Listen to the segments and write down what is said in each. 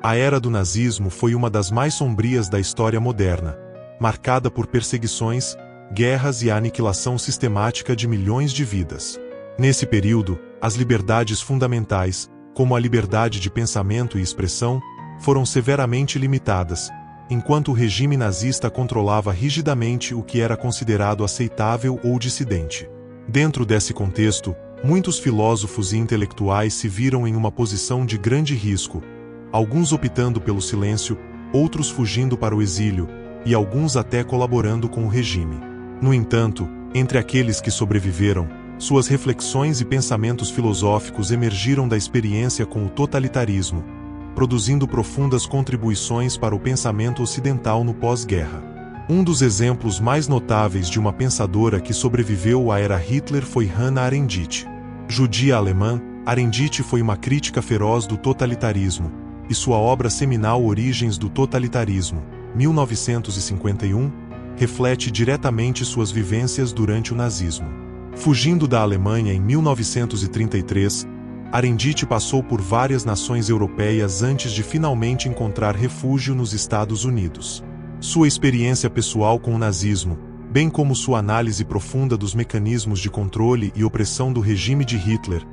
A era do nazismo foi uma das mais sombrias da história moderna, marcada por perseguições, guerras e a aniquilação sistemática de milhões de vidas. Nesse período, as liberdades fundamentais, como a liberdade de pensamento e expressão, foram severamente limitadas, enquanto o regime nazista controlava rigidamente o que era considerado aceitável ou dissidente. Dentro desse contexto, muitos filósofos e intelectuais se viram em uma posição de grande risco, alguns optando pelo silêncio, outros fugindo para o exílio, e alguns até colaborando com o regime. No entanto, entre aqueles que sobreviveram, suas reflexões e pensamentos filosóficos emergiram da experiência com o totalitarismo, produzindo profundas contribuições para o pensamento ocidental no pós-guerra. Um dos exemplos mais notáveis de uma pensadora que sobreviveu à era Hitler foi Hannah Arendt. Judia alemã, Arendt foi uma crítica feroz do totalitarismo, e sua obra seminal Origens do Totalitarismo, 1951, reflete diretamente suas vivências durante o nazismo. Fugindo da Alemanha em 1933, Arendt passou por várias nações europeias antes de finalmente encontrar refúgio nos Estados Unidos. Sua experiência pessoal com o nazismo, bem como sua análise profunda dos mecanismos de controle e opressão do regime de Hitler,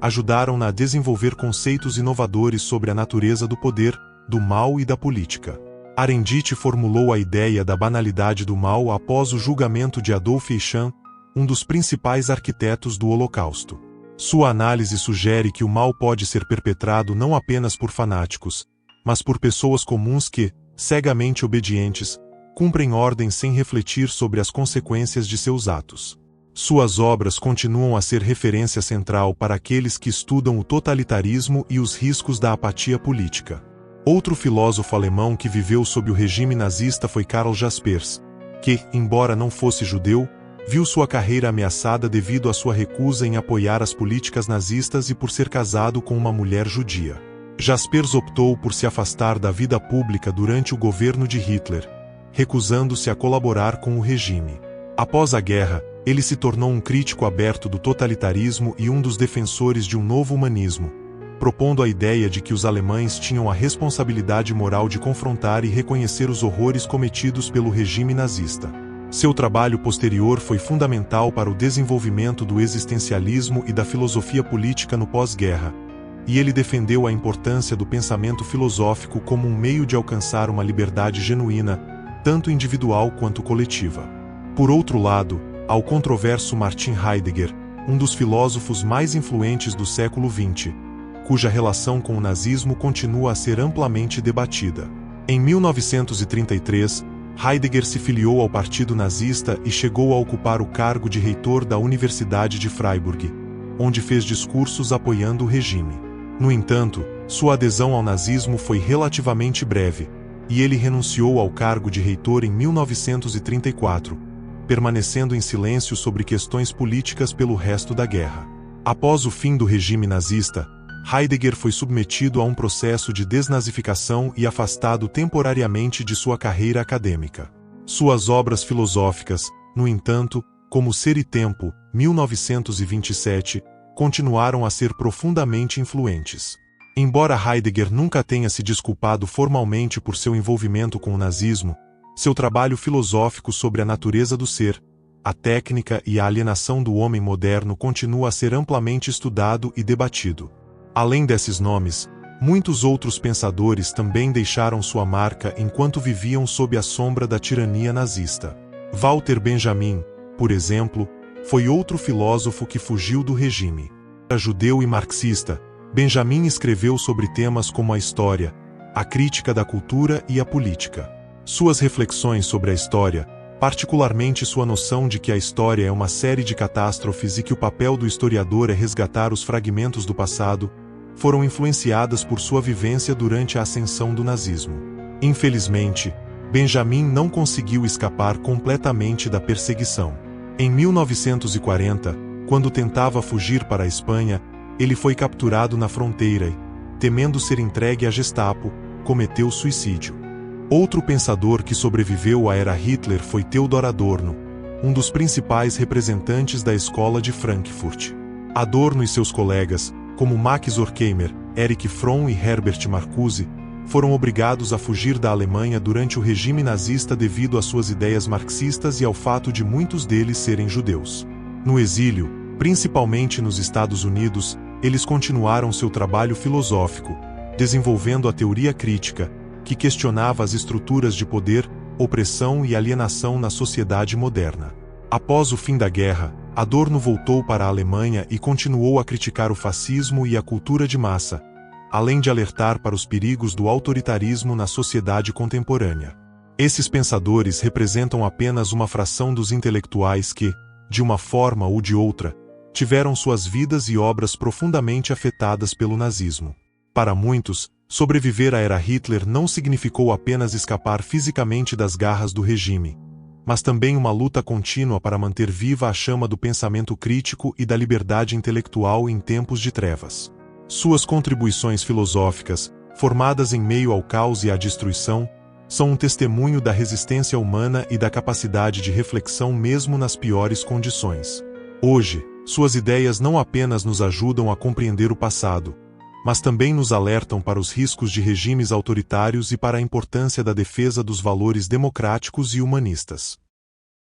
ajudaram-na a desenvolver conceitos inovadores sobre a natureza do poder, do mal e da política. Arendt formulou a ideia da banalidade do mal após o julgamento de Adolf Eichmann, um dos principais arquitetos do Holocausto. Sua análise sugere que o mal pode ser perpetrado não apenas por fanáticos, mas por pessoas comuns que, cegamente obedientes, cumprem ordens sem refletir sobre as consequências de seus atos. Suas obras continuam a ser referência central para aqueles que estudam o totalitarismo e os riscos da apatia política. Outro filósofo alemão que viveu sob o regime nazista foi Karl Jaspers, que, embora não fosse judeu, viu sua carreira ameaçada devido à sua recusa em apoiar as políticas nazistas e por ser casado com uma mulher judia. Jaspers optou por se afastar da vida pública durante o governo de Hitler, recusando-se a colaborar com o regime. Após a guerra, ele se tornou um crítico aberto do totalitarismo e um dos defensores de um novo humanismo, propondo a ideia de que os alemães tinham a responsabilidade moral de confrontar e reconhecer os horrores cometidos pelo regime nazista. Seu trabalho posterior foi fundamental para o desenvolvimento do existencialismo e da filosofia política no pós-guerra, e ele defendeu a importância do pensamento filosófico como um meio de alcançar uma liberdade genuína, tanto individual quanto coletiva. Por outro lado, ao controverso Martin Heidegger, um dos filósofos mais influentes do século XX, cuja relação com o nazismo continua a ser amplamente debatida. Em 1933, Heidegger se filiou ao Partido Nazista e chegou a ocupar o cargo de reitor da Universidade de Freiburg, onde fez discursos apoiando o regime. No entanto, sua adesão ao nazismo foi relativamente breve, e ele renunciou ao cargo de reitor em 1934, permanecendo em silêncio sobre questões políticas pelo resto da guerra. Após o fim do regime nazista, Heidegger foi submetido a um processo de desnazificação e afastado temporariamente de sua carreira acadêmica. Suas obras filosóficas, no entanto, como Ser e Tempo, 1927, continuaram a ser profundamente influentes. Embora Heidegger nunca tenha se desculpado formalmente por seu envolvimento com o nazismo, seu trabalho filosófico sobre a natureza do ser, a técnica e a alienação do homem moderno continua a ser amplamente estudado e debatido. Além desses nomes, muitos outros pensadores também deixaram sua marca enquanto viviam sob a sombra da tirania nazista. Walter Benjamin, por exemplo, foi outro filósofo que fugiu do regime. Era judeu e marxista, Benjamin escreveu sobre temas como a história, a crítica da cultura e a política. Suas reflexões sobre a história, particularmente sua noção de que a história é uma série de catástrofes e que o papel do historiador é resgatar os fragmentos do passado, foram influenciadas por sua vivência durante a ascensão do nazismo. Infelizmente, Benjamin não conseguiu escapar completamente da perseguição. Em 1940, quando tentava fugir para a Espanha, ele foi capturado na fronteira e, temendo ser entregue à Gestapo, cometeu suicídio. Outro pensador que sobreviveu à era Hitler foi Theodor Adorno, um dos principais representantes da escola de Frankfurt. Adorno e seus colegas, como Max Horkheimer, Erich Fromm e Herbert Marcuse, foram obrigados a fugir da Alemanha durante o regime nazista devido às suas ideias marxistas e ao fato de muitos deles serem judeus. No exílio, principalmente nos Estados Unidos, eles continuaram seu trabalho filosófico, desenvolvendo a teoria crítica, que questionava as estruturas de poder, opressão e alienação na sociedade moderna. Após o fim da guerra, Adorno voltou para a Alemanha e continuou a criticar o fascismo e a cultura de massa, além de alertar para os perigos do autoritarismo na sociedade contemporânea. Esses pensadores representam apenas uma fração dos intelectuais que, de uma forma ou de outra, tiveram suas vidas e obras profundamente afetadas pelo nazismo. Para muitos, sobreviver à era Hitler não significou apenas escapar fisicamente das garras do regime, mas também uma luta contínua para manter viva a chama do pensamento crítico e da liberdade intelectual em tempos de trevas. Suas contribuições filosóficas, formadas em meio ao caos e à destruição, são um testemunho da resistência humana e da capacidade de reflexão mesmo nas piores condições. Hoje, suas ideias não apenas nos ajudam a compreender o passado, mas também nos alertam para os riscos de regimes autoritários e para a importância da defesa dos valores democráticos e humanistas.